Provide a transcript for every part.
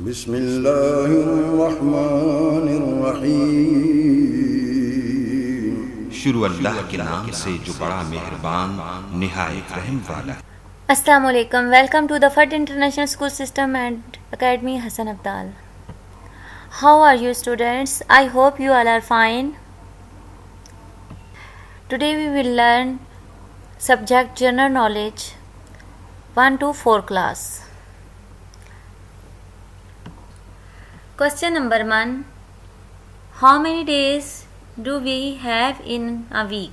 बिस्मिल्लाहिर्रहमानिर्रहीम। शुरू अल्लाह के नाम से जो बड़ा मेहरबान निहायत रहम वाला है। Assalamu alaikum. Welcome to the FUD International School System and Academy Hassan Abdal. How are you students? I hope you all are fine. Today we will learn subject General Knowledge 1 to 4 class. Question number 1. How many days do we have in a week?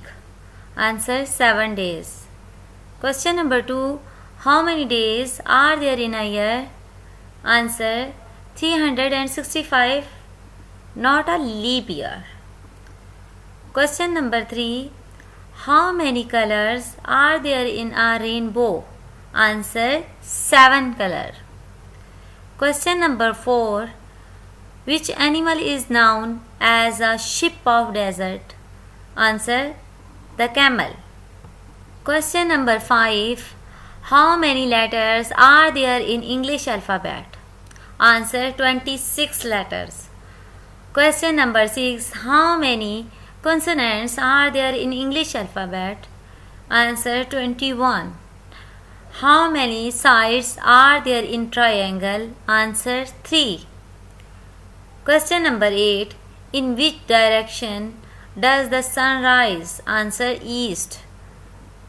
Answer 7 days. Question number 2. How many days are there in a year? Answer 365, not a leap year. Question number 3. How many colors are there in a rainbow? Answer 7 colors. Question number 4. Which animal is known as a sheep of desert? Answer the camel. Question number 5. How many letters are there in English alphabet? Answer 26 letters. Question number 6. How many consonants are there in English alphabet? Answer 21. How many sides are there in triangle? Answer 3. Question number 8. In which direction does the sun rise? Answer east.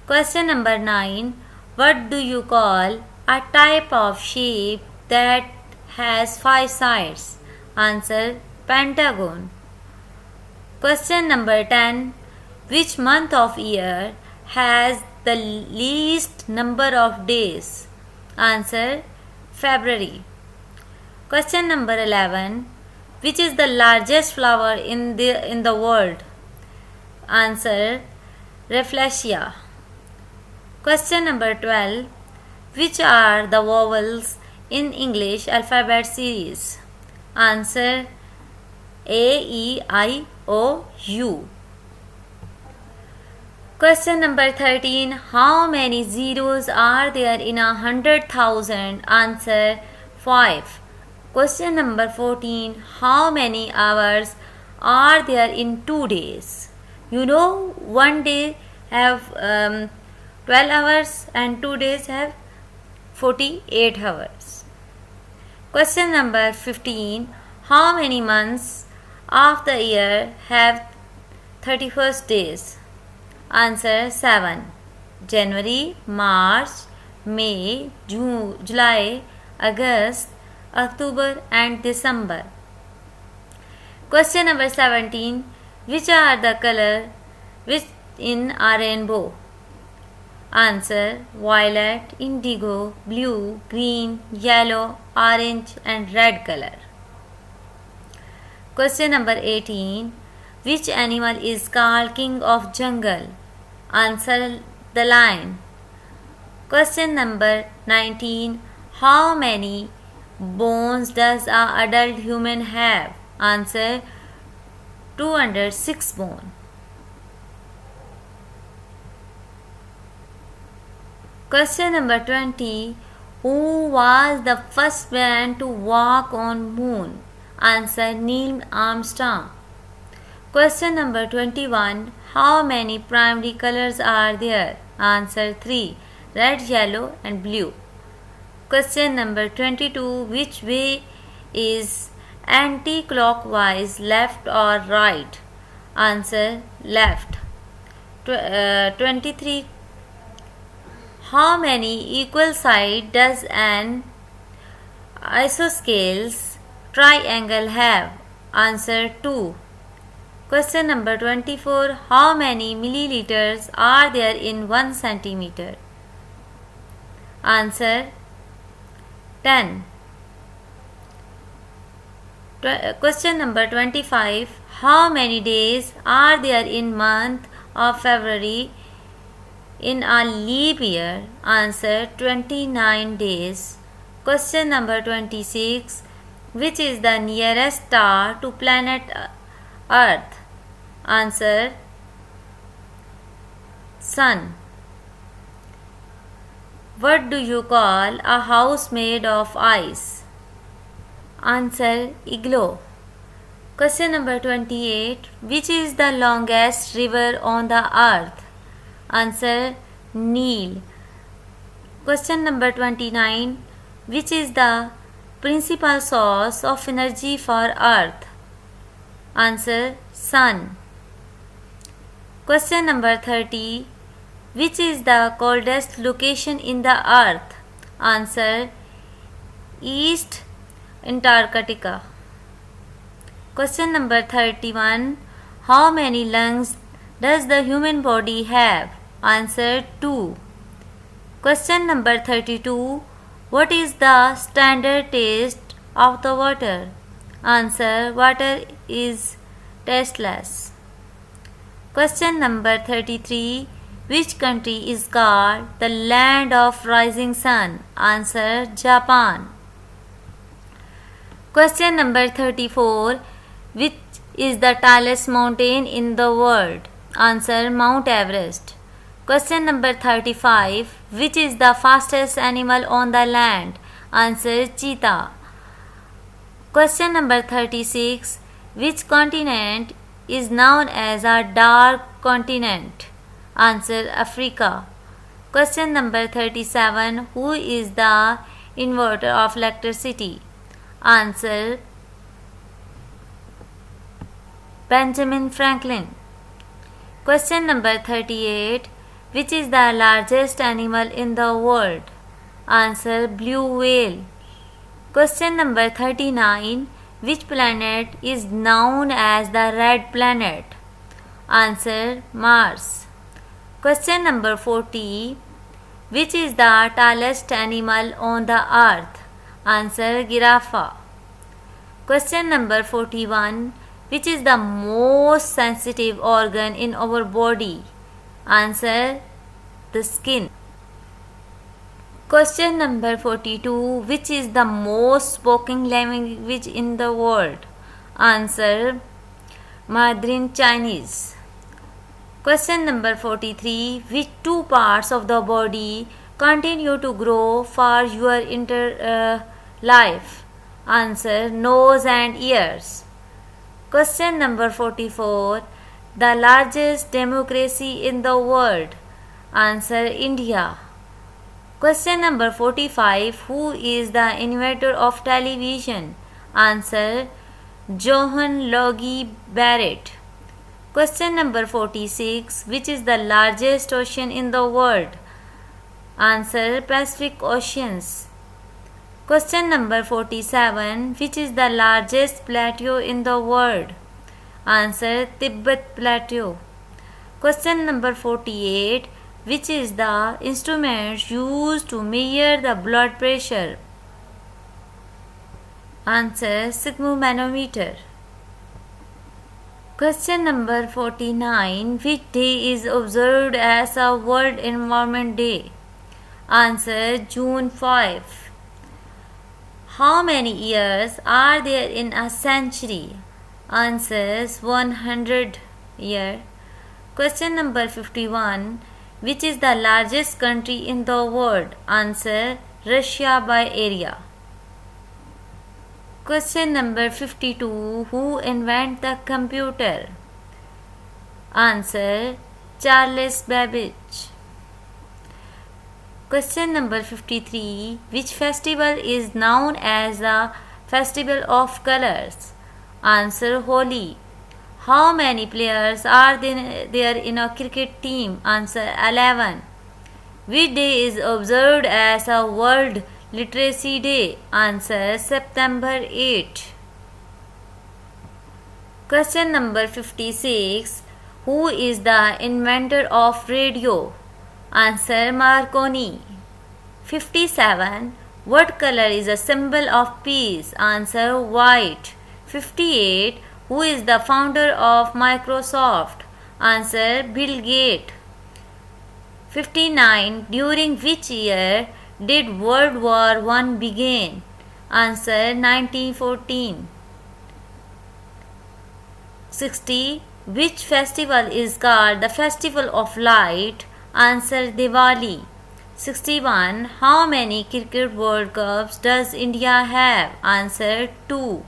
Question number 9. What do you call a type of shape that has 5 sides? Answer pentagon. Question number 10. Which month of year has the least number of days? Answer February. Question number 11. Which is the largest flower in the world? Answer Rafflesia. Question number 12. Which are the vowels in English alphabet series? Answer A, E, I, O, U. Question number 13. How many zeros are there in 100,000? Answer 5. Question number 14. How many hours are there in 2 days? You know, one day have 12 hours and 2 days have 48 hours. Question number 15. How many months of the year have 31st days? Answer 7. January, March, May, June, July, August, October and December. Question number 17. Which are the color which in a rainbow? Answer violet, indigo, blue, green, yellow, orange and red color. Question number 18. Which animal is called king of jungle? Answer the lion. Question number 19. How many bones does an adult human have? Answer 206 bones. Question number 20. Who was the first man to walk on moon? Answer Neil Armstrong. Question number 21. How many primary colors are there? Answer 3. Red, yellow and blue. Question number 22. Which way is anti-clockwise, left or right? Answer left. 23. How many equal sides does an isosceles triangle have? Answer 2. Question number 24. How many milliliters are there in 1 centimeter? Answer 10. Question number 25. How many days are there in month of February in a leap year? Answer 29 days. Question number 26. Which is the nearest star to planet Earth? Answer Sun. What do you call a house made of ice? Answer igloo. Question number 28. Which is the longest river on the earth? Answer Nile. Question number 29. Which is the principal source of energy for earth? Answer sun. Question number 30. Which is the coldest location in the earth? Answer East Antarctica. Question number 31. How many lungs does the human body have? Answer 2. Question number 32. What is the standard taste of the water? Answer water is tasteless. Question number 33. Which country is called the land of rising sun? Answer Japan. Question number 34. Which is the tallest mountain in the world? Answer Mount Everest. Question number 35. Which is the fastest animal on the land? Answer cheetah. Question number 36. Which continent is known as a dark continent? Answer Africa. Question number 37. Who is the inventor of electricity? Answer Benjamin Franklin. Question number 38. Which is the largest animal in the world? Answer blue whale. Question number 39. Which planet is known as the red planet? Answer Mars. Question number 40. Which is the tallest animal on the earth? Answer giraffe. Question number 41. Which is the most sensitive organ in our body? Answer the skin. Question number 42. Which is the most spoken language in the world? Answer Mandarin Chinese. Question number 43. Which two parts of the body continue to grow for your life? Answer nose and ears. Question number 44. The largest democracy in the world? Answer India. Question number 45. Who is the inventor of television? Answer Johann Logie Barrett. Question number 46. Which is the largest ocean in the world? Answer Pacific Oceans. Question number 47. Which is the largest plateau in the world? Answer Tibet Plateau. Question number 48. Which is the instrument used to measure the blood pressure? Answer sphygmomanometer. Question number 49. Which day is observed as a World Environment Day? Answer June 5. How many years are there in a century? Answers 100 years. Question number 51. Which is the largest country in the world? Answer Russia by area. Question number 52. Who invented the computer? Answer Charles Babbage. Question number 53. Which festival is known as the Festival of Colors? Answer Holi. How many players are there in a cricket team? Answer 11. Which day is observed as a World Literacy Day? Answer September 8. Question number 56. Who is the inventor of radio? Answer Marconi. 57. What color is a symbol of peace? Answer white. 58. Who is the founder of Microsoft? Answer Bill Gates. 59. During which year did World War I begin? Answer 1914. 60. Which festival is called the Festival of Light? Answer Diwali. 61. How many Cricket World Cups does India have? Answer 2.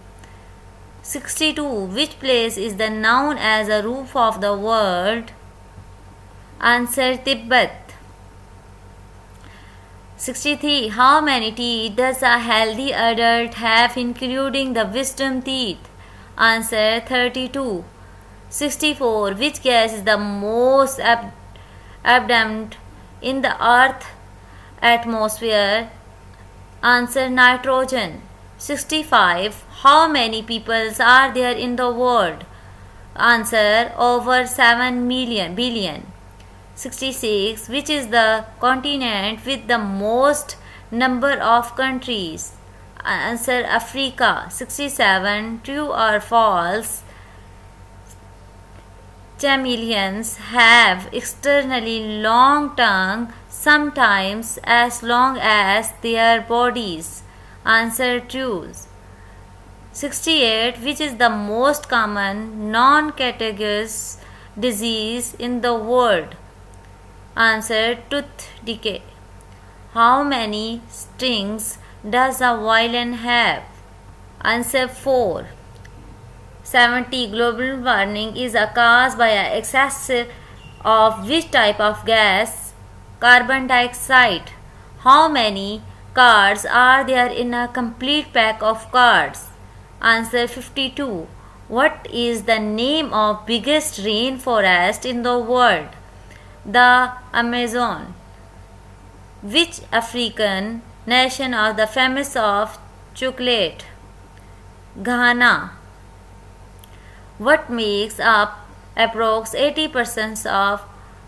62. Which place is the known as a roof of the world? Answer Tibet. 63. How many teeth does a healthy adult have, including the wisdom teeth? Answer 32. 64. Which gas is the most abundant in the Earth's atmosphere? Answer nitrogen. 65. How many peoples are there in the world? Answer over 7 billion. 66. Which is the continent with the most number of countries? Answer Africa. 67. True or false? Chameleons have externally long tongue, sometimes as long as their bodies. Answer true. 68. Which is the most common non-contagious disease in the world? Answer tooth decay. How many strings does a violin have? Answer 4. 70. Global warming is caused by an excess of which type of gas? Carbon dioxide. How many cards are there in a complete pack of cards? Answer 52. What is the name of biggest rainforest in the world? The Amazon. Which African nation are the famous of chocolate? Ghana. What makes up approx 80% of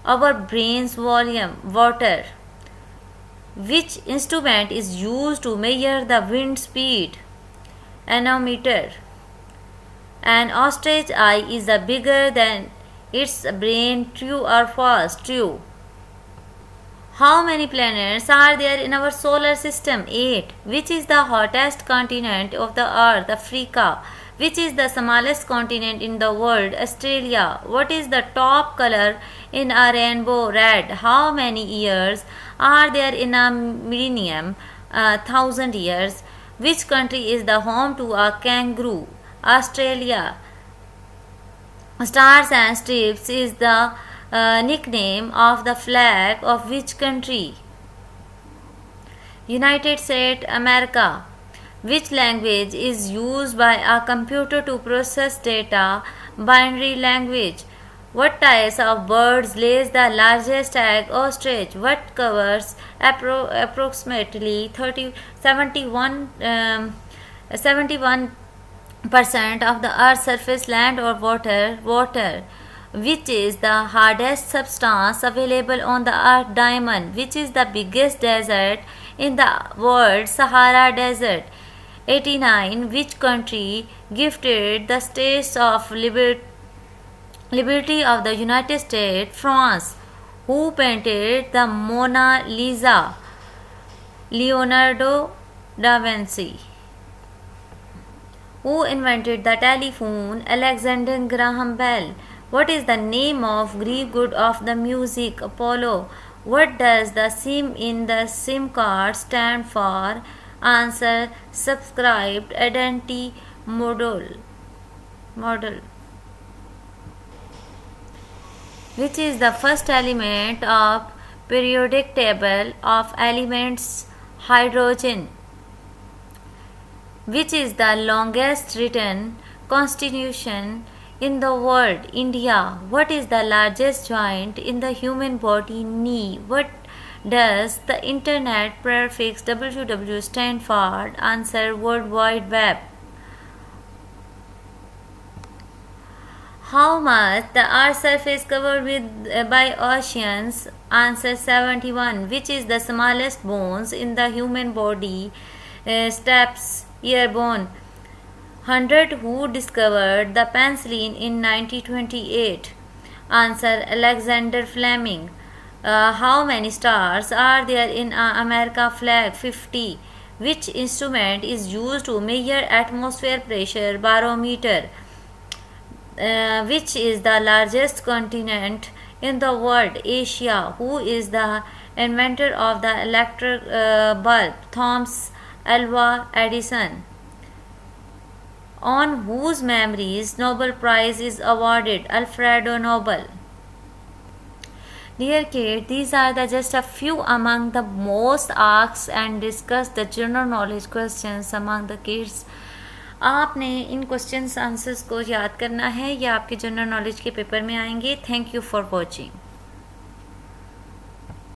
our brain's volume? Water. Which instrument is used to measure the wind speed? Anemometer. An ostrich eye is bigger than its brain. True or false? True. How many planets are there in our solar system? 8. Which is the hottest continent of the earth? Africa. Which is the smallest continent in the world? Australia. What is the top color in a rainbow? Red. How many years are there in a millennium? 1,000 years. Which country is the home to a kangaroo? Australia. Stars and Stripes is the nickname of the flag of which country? United States America. Which language is used by a computer to process data? Binary language. What types of birds lays the largest egg? Ostrich. What covers approximately 71% of the Earth's surface, land or water? Water. Which is the hardest substance available on the Earth? Diamond. Which is the biggest desert in the world? Sahara Desert. 89. Which country gifted the States of Liberty of the United States? France. Who painted the Mona Lisa? Leonardo da Vinci. Who invented the telephone? Alexander Graham Bell. What is the name of Greek god of the music? Apollo. What does the SIM in the SIM card stand for? Answer subscribed identity model. Which is the first element of periodic table of elements? Hydrogen. Which is the longest written constitution in the world? India. What is the largest joint in the human body? Knee. What does the internet prefix www stand for? Answer World Wide Web. How much the Earth's surface covered with by oceans? Answer 71. Which is the smallest bones in the human body? Steps earbone. 100. Who discovered the penicillin in 1928? Answer Alexander Fleming. How many stars are there in America flag? 50. Which instrument is used to measure atmosphere pressure? Barometer. Which is the largest continent in the world? Asia. Who is the inventor of the electric bulb? Thomas Alva Edison. On whose memories Nobel Prize is awarded? Alfredo Nobel. Dear kid, these are just a few among the most asked and discussed the general knowledge questions among the kids. आपने इन questions answers को याद करना है, ये आपके general knowledge के paper में आएंगे. Thank you for watching.